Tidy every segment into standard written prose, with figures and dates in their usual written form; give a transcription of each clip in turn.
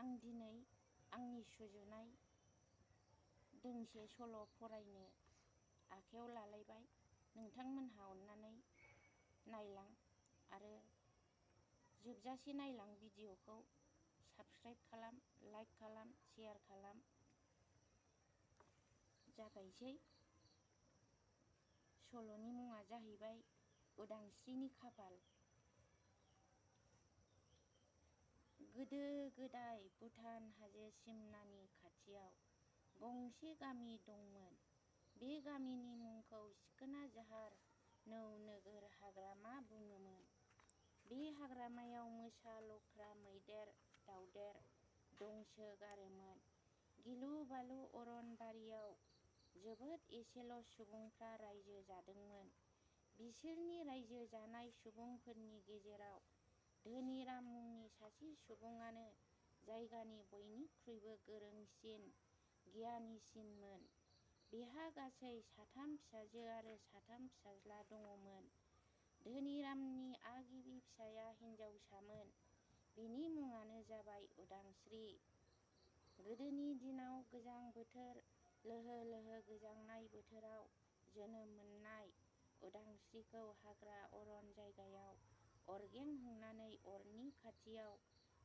आं दिनै आंनि सुजुनाय दोंसे सल' फरायनो आखायाव लालायबाय। नोंथांमोनहा अननानै नायलां आरो जोबजासे नायलां। भिडिअखौ साबस्क्राइब खालाम, लाइक खालाम, शेयार खालाम। जागायसै। सल'नि मुङा जाहैबाय उदांस्रिनि खाफाल। गोदो गोदाय भुटान हाजो सिमनानि खाथियाव गंसे गामि दंमोन। बे गामिनि मुंखौ सिखोना जाहार नौ-नोगोर हाग्रामा बुङोमोन। बे हाग्रामायाव मोसा, लख्रा, मैदेर, दावदेर दंसो गारोमोन। गिलु बालु अरनबारियाव जोबोद एसेल' सुबुंफ्रा रायजो जादोंमोन। बिसोरनि रायजो जानाय सुबुंफोरनि गेजेराव धोनिराम मुंनि सासे सुबुङानो जायगानि बयनिख्रुइबो गोरोंसिन, गियानिसिनमोन। बिहा गासै 3 फिसाजो आरो 3 फिसाज्ला दङमोन। धोनिरामनि आगिबि फिसाया हिनजावसामोन। बिनि मुङानो जाबाय उदांस्रि। गोदोनि दिनाव गोजां बोथोर लोहो लोहो गोजांनाय बोथोराव जोनोम मोननाय उदांस्रिखौ हाग्रा अरन जायगायाव अरगें हुंनानै अरनि खाथियाव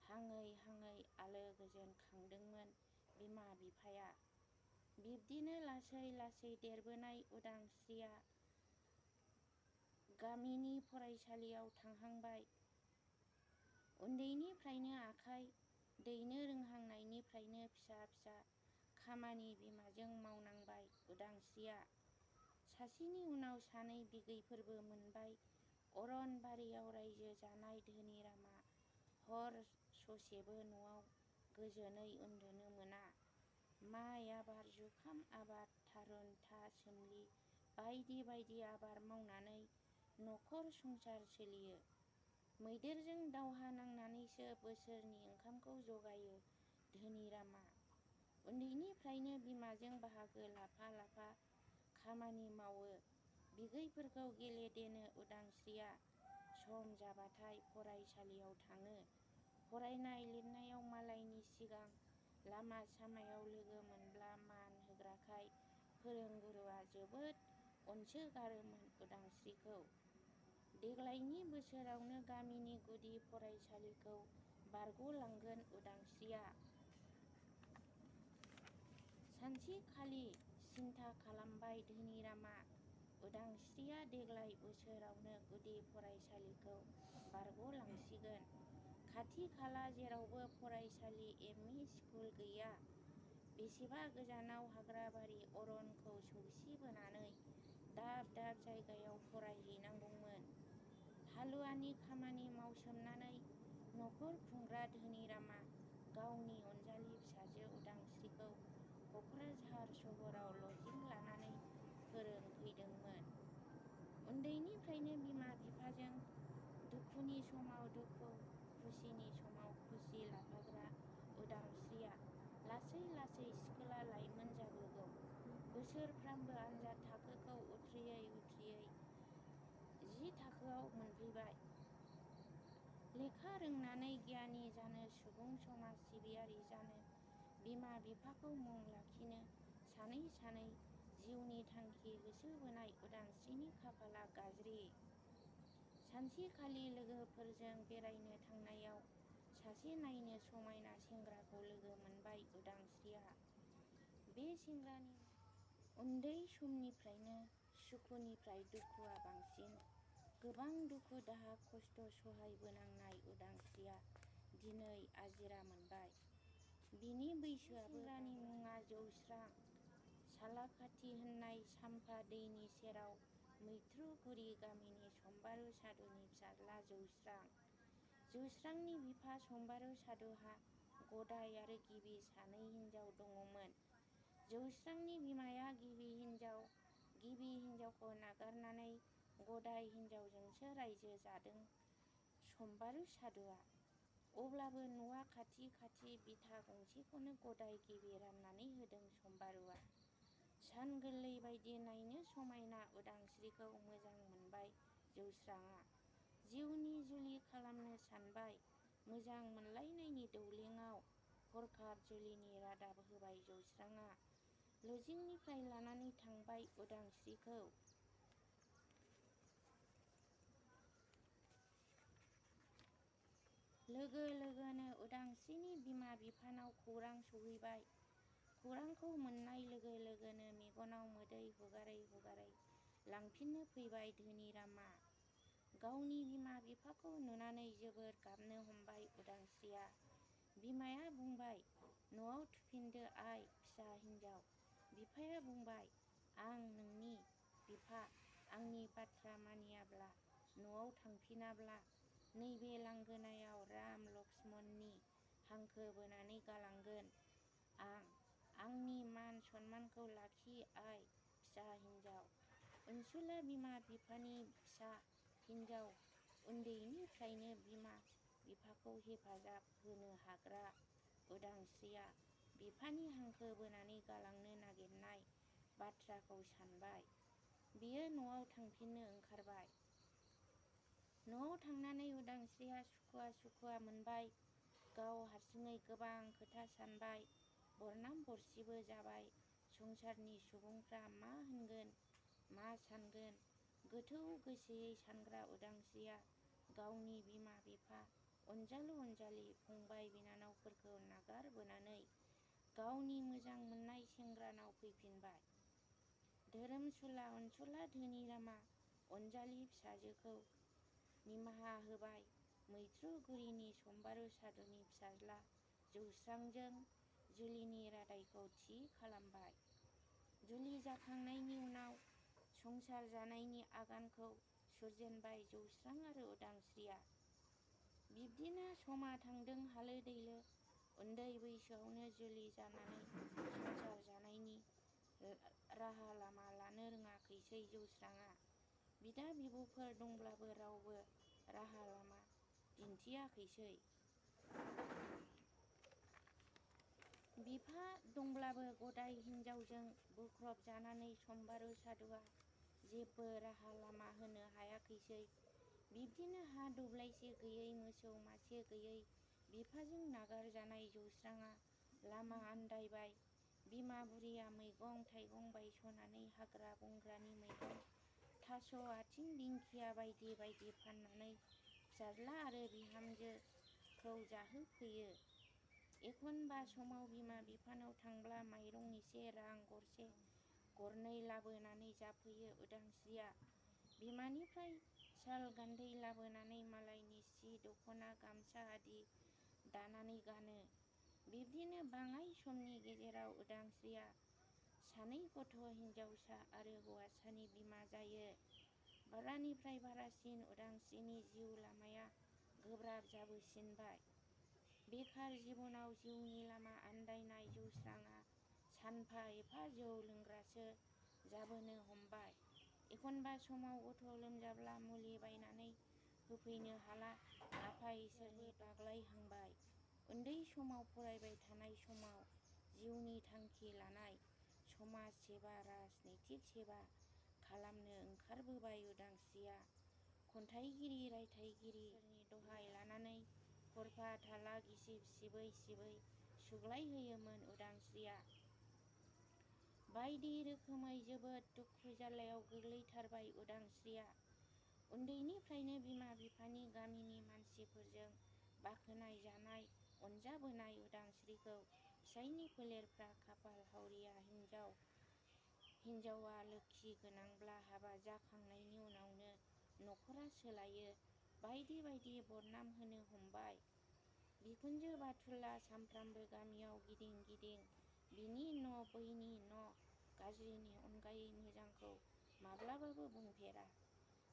हाङै हाङै आलो गोजोन खांदोंमोन बिमा बिफाया। बिब्दिनो लासै लासै देरबोनाय उदांस्रिया गामिनि फरायसालियाव थांहांबाय। उन्दैनिफ्रायनो आखाइ दैनो रोंहांनायनिफ्रायनो फिसा फिसा खामानि बिमाजों मावनांबाय उदांस्रिया। सासेनि उनाव सानै बिगैफोरबो मोनबाय। अरन बारियाव रायजो जानाय धोनिरामा हर ससेबो न'आव गोजोनै उन्दुनो मोना। माइ आबाद, जुखाम आबाद, थारुन, था सोमलि बायदि बायदि आबाद मावनानै नखर संसार सोलियो। मैदेरजों दावहा नांनानैसो बोसोरनि ओंखामखौ जगायो धोनिरामा। उन्दैनिफ्रायनो बिमाजों बाहागो लाफा लाफा खामानि मावो। बिगैफोरखौ गेलेदेनो उदांस्रिया। सम जाबाथाय फरायसालियाव थाङो। फरायनाय लिरनायाव मालायनि सिगां लामा सामायाव लोगो मोनब्ला मान होग्राखाय फोरोंगुरुआ जोबोद अनसोगारोमोन उदांस्रिखौ। देग्लायनि बोसोरावनो गामिनि गुदि फरायसालिखौ बारग'लांगोन उदांस्रिया। सानसेखालि सिन्था खालामबाय धोनिरामा। उदांस्रिया देग्लाय बोसोरावनो गुदि फरायसालिखौ बारग'लांसिगोन। खाथि खाला जेरावबो फरायसालि एम इ स्कुल गैया। बेसेबा गोजानाव हाग्राबारि अरनखौ सौसिबोनानै दाब दाब जायगायाव फरायहैनांगौमोन। हालुवानि खामानि मावसोमनानै नखर खुंग्रा धोनिरामा गावनि अनजालि फिसाजो उदांस्रिखौ क'क्राझार सहराव लजिं लानानै फोरोंफैदोंमोन। उन्दैनिफ्रायनो बिमा बिफाजों दुखुनि समाव दुखु, खुसिनि समाव खुसि लाफाग्रा उदांस्रिया लासै लासै सिखोला लाइमोन जाबोगौ। बोसोरफ्रामबो आनजाद थाखोखौ उथ्रियै उथ्रियै 10 थाखोआव मोनफैबाय। लेखा रोंनानै गियानि जानो, सुबुं समाज सिबियारि जानो, बिमा बिफाखौ मुं लाखिनो सानै सानै जिउनि थांखि होसोबोनाय उदांस्रिनि खाफाला गाज्रि। सानसेखालि लोगोफोरजों बेरायनो थांनायाव सासे नायनो समायना सेंग्राखौ लोगो मोनबाय उदांस्रिया। बे सेंग्रानि उन्दै समनिफ्रायनो सुखुनिफ्राय दुखुआ बांसिन। गोबां दुखु दाहा खस्थ' सहायबोनांनाय उदांस्रिया दिनै आजिरा मोनबाय। बिनि बैसोआबो सेंग्रानि मुङा जौस्रां। सालाखाथि होननाय साम्फा दैनि सेराव मैथ्रुगुरि गामिनि सम्बारू सादुनि फिसाज्ला जौस्रां। जौस्रांनि बिफा सम्बारू सादुहा गदाय आरो गिबि सानै हिनजाव दङमोन। जौस्रांनि बिमाया गिबि हिनजावखौ नागारनानै गदाय हिनजावजोंसो रायजो जादों सम्बारू सादुआ। अब्लाबो न'आ खाथि खाथि बिथा गंसेखौनो गदाय गिबि राननानै होदों सम्बारूआ। सान गोरलै बायदि नायनो समायना उदांस्रिखौ मोजां मोनबाय जौस्रांआ। जिउनि जुलि खालामनो सानबाय। मोजां मोनलायनायनि दौलेङाव हरखाब जुलिनि रादाब होबाय जौस्राङा। लजिंनिफ्राय लानानै थांबाय उदांस्रिखौ। लोगो लोगोनो उदांस्रिनि बिमा बिफानाव खौरां सहैबाय। खौरांखौ मोननाय लोगो लोगोनो मेगनाव मोदै हुगारै हुगारै लांफिननो फैबाय धोनिरामआ। गावनि बिमा बिफाखौ नुनानै जोबोर गाबनो हमबाय उदांस्रिया। बिमाया बुंबाय, "न'आव थुफिनदो आइ फिसा हिन्जाव।" बिफाया बुंबाय, "आं नोंनि बिफा, आंनि बाथ्रा मानियाब्ला, न'आव थांफिनाब्ला नैबे लांगोनायाव राम लक्ष्मणनि हांखो बोनानै गालांगोन। आंनि मान सन्मानखौ लाखि आइ फिसा हिन्जाव।" अनसुला बिमा बिफानि फिसा हिन्जाव, उन्दैनिफ्रायनो बिमा बिफाखौ हेफाजाब होनो हाग्रा उदांस्रिया बिफानि हांखो बोनानै गालांनो नागिरनाय बाथ्राखौ सानबाय। बियो न'आव थांफिननो ओंखारबाय। न'आव थांनानै उदांस्रिया सुखुवा सुखुवा मोनबाय। गाव हारसिङै गोबां खोथा सानबाय। बरनाम बरसिबो जाबाय। संसारनि सुबुंफ्रा मा होनगोन, मा सानगोन? गोथौ गोसोयै सानग्रा उदांस्रिया गावनि बिमा बिफा, अनजालु अनजालि फंबाय बिनानावफोरखौ नागारबोनानै गावनि मोजां मोननाय सेंग्रानाव फैफिनबाय। धोरोमसुला अनसुला धोनिरामआ अनजालि फिसाजोखौ निमाहा होबाय। मैथ्रुगुरिनि सम्बारू सादुनि फिसाज्ला जौस्रांजों जुलिनि रादायखौ थि खालामबाय। जुलि जाखांनायनि उनाव संसार जानायनि आगानखौ सुरजेनबाय जौस्रां आरो उदांस्रिया। बिब्दिनो समा थांदों हालो दैलो। उन्दै बैसोआवनो जुलि जानानै संसार जानायनि राहा लामा लानो रोङाखैसै जौस्राङा। बिदा बिब'फोर दंब्लाबो रावबो राहा लामा दिन्थियाखैसै। बिफा दंब्लाबो गदाय हिनजावजों बुख्रब जानानै सम्बारू सादुआ जेबो राहा लामा होनो हायाखैसै। बिब्दिनो हा दब्लायसे गैयै, मोसौ मासे गैयै बिफाजों नागारजानाय जौस्राङा लामा आन्दायबाय। बिमा बुरिया मैगं थाइगं बायस'नानै हाग्रा बंग्रानि मैगं, थास' आथिं, दिंखिया बायदि बायदि फाननानै फिसाज्ला आरो बिहामजोखौ जाहोफैयो। एखनबा समाव बिमा बिफानाव थांब्ला माइरं एसे, रां गरसे गरनै लाबोनानै जाफैयो उदांस्रिया। बिमानिफ्राय साल गान्दै लाबोनानै मालायनि सि दखना गामसा आदि दानानै गानो। बिब्दिनो बाङाइ समनि गेजेराव उदांस्रिया सानै गथ' हिनजावसा आरो हौवासानि बिमा जायो। बारानिफ्राय बारासिन उदांस्रिनि जिउ लामाया गोब्राब जाबोसिनबाय। बेखार जिबनाव जिउनि लामा आन्दायनाय जौस्राङा सानफा एफा जौ लोंग्रासो जाबोनो हमबाय। एखनबा समाव गथ' लोमजाब्ला मुलि बायनानै होफैनो हाला आफा इसोरनि बाग्लायहांबाय। उन्दै समाव फरायबाय थानाय समाव जिउनि थांखि लानाय, समाज सेबा, राजनैतिक सेबा खालामनो ओंखारबोबाय उदांस्रिया। खन्थाइगिरि, रायथाइगिरि इसोरनि दहाय लानानै हरफा थाला गिसिब सिबै सिबै सुग्लायहोयोमोन उदांस्रिया। बायदि रोखोमै जोबोद दुखु जाल्लायाव गोग्लैथारबाय उदांस्रिया। उन्दैनिफ्रायनो बिमा बिफानि, गामिनि मानसिफोरजों बाखोनाय जानाय, अनजाबोनाय उदांस्रिखौ फिसायनि फोलेरफ्रा खाफाल हावरिया हिनजावा लोखि गोनांब्ला हाबा जाखांनायनि उनावनो नखरा सोलायो बायदि बायदि बरनाम होनो हमबाय। बिखुनजो बाथुला सामफ्रामबो गामियाव गिदिं गिदिं बिनि न' बैनि न' गाज्रिनि अनगायै मोजांखौ माब्लाबाबो बुंफेरा।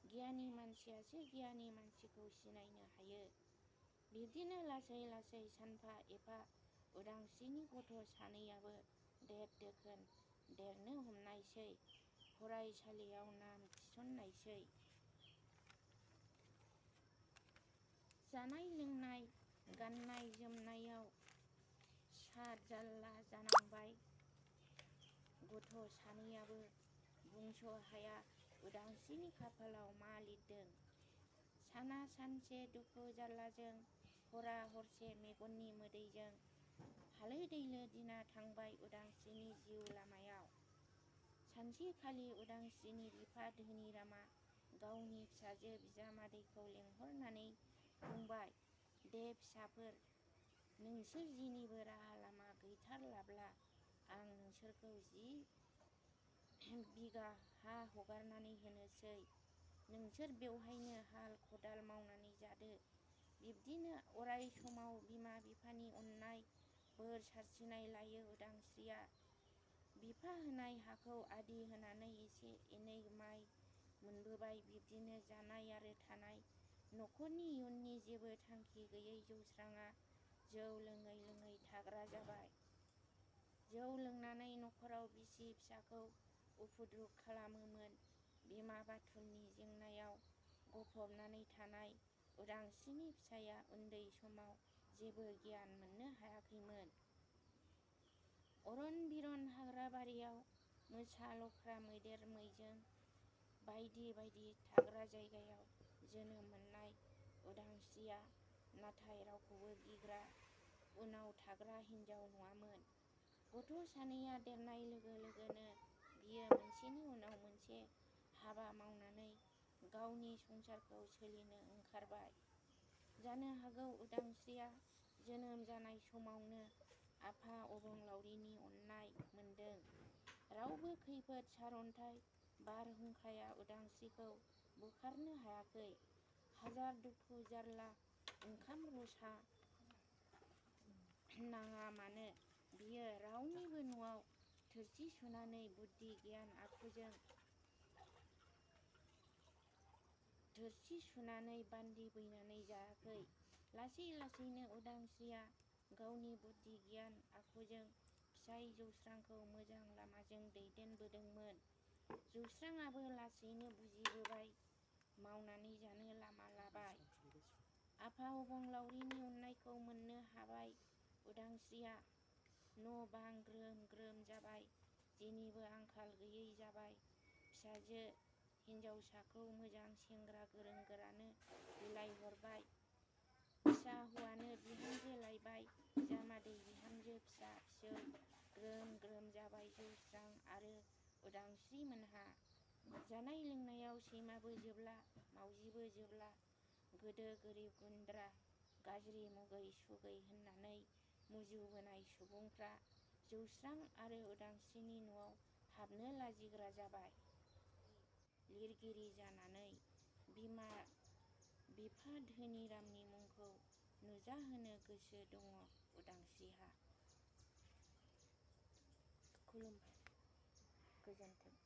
गियानि मानसियासो गियानि मानसिखौ सिनायनो हायो। बिब्दिनो लासै लासै सानफा एफा उदांस्रिनि गथ' सानैयाबो देर-दोखोन देरनो हमनायसै। फरायसालियाव नाम थिसननायसै। जानाय लोंनाय, गाननाय जोमनायाव साद जाल्ला जानांबाय गथ' सानैयाबो। बुंस' हाया उदांस्रिनि खाफालाव मा लिरदों। साना सानसे दुखु जाल्लाजों, हरा हरसे मेगननि मोदैजों हालो दैलो दिना थांबाय उदांस्रिनि जिउ लामायाव। सानसेखालि उदांस्रिनि बिफा धोनिरामा गावनि फिसाजो बिजामादैखौ लेंहरनानै बुंबाय, दे फिसाफोर, नोंसोर जेनिबो राहा लामा गैथारलाब्ला आं नोंसोरखौ 10 बिगा हा हगारनानै होनोसै। नोंसोर बेवहायनो हाल खदाल मावनानै जादो। बिब्दिनो अराय समाव बिमा बिफानि अननाय बोर सारस्रिनाय लायो उदांस्रिया। बिफा होनाय हाखौ आदि होनानै एसे एनै माइ मोनबोबाय। बिब्दिनो जानाय आरो थानाय, नखरनि इयुननि जेबो थांखि गैयै जौस्राङा जौ लोङै लोङै थाग्रा जाबाय। जौ लोंनानै नखराव बिसि फिसाखौ उफुद्रुग खालामोमोन। बिमा बाथुलनि जेंनायाव गफबनानै थानाय उदांस्रिनि फिसाया उन्दै समाव जेबो गियान मोननो हायाखैमोन। अरन बिरन हाग्राबारियाव मोसा लख्रा मैदेर मैजों बायदि बायदि थाग्रा जायगायाव जोनोम मोननाय उदांस्रिया नाथाय रावखौबो गिग्रा उनाव थाग्रा हिनजाव नङामोन। गथ' सानैया देरनाय लोगो लोगोनो बियो मोनसेनि उनाव मोनसे हाबा मावनानै गावनि संसारखौ सोलिनो ओंखारबाय। जानो हागौ उदांस्रिया जोनोम जानाय समावनो आफा अबंलावरिनि अननाय मोनदों। रावबो खैफोद सारन्थाइ बारहुंखाया उदांस्रिखौ बुखारनो हायाखै। हाजार दुखु जारला ओंखाम रसा नाङा मानो बियो रावनिबो न'आव थोरसि सुनानै बुद्धि गियान आखुजों थोरसि सुनानै बान्दि बैनानै जायाखै। लासै लासैनो उदांस्रिया गावनि बुद्धि गियान आखुजों फिसाइ जौस्रांखौ मोजां लामाजों दैदेनबोदोंमोन। जौस्राङाबो लासैनो बुजिबोबाय, मावनानै जानो लामा लाबाय। आफा अबंलावरिनि अननायखौ मोननो हाबाय उदांस्रिया। न' बां ग्रोम ग्रोम जाबाय, जेनिबो आंखाल गैयै जाबाय। फिसाजो हिनजावसाखौ मोजां सेंग्रा गोरों गोरानो बिलाइहरबाय। फिसा हौवानो बिहामजो लायबाय। बिजामादै बिहामजो फिसा फिसौ ग्रोम ग्रोम जाबाय जौस्रां आरो उदांस्रि मोनहा। जानाय लोंनायाव सैमाबो जोबला मावजिबो जोबला। गोदो गोरिब गुन्द्रा गाज्रि मुगै सुगै होननानै मुजुबोनाय सुबुंफ्रा जौस्रां आरो उदांस्रिनि न'आव हाबनो लाजिग्रा जाबाय। लिरगिरि जानानै बिफा धोनिरामनि मुंखौ नुजाहोनो गोसो दङ उदांस्रिहा। खुलुमबाय, गोजोन्थों।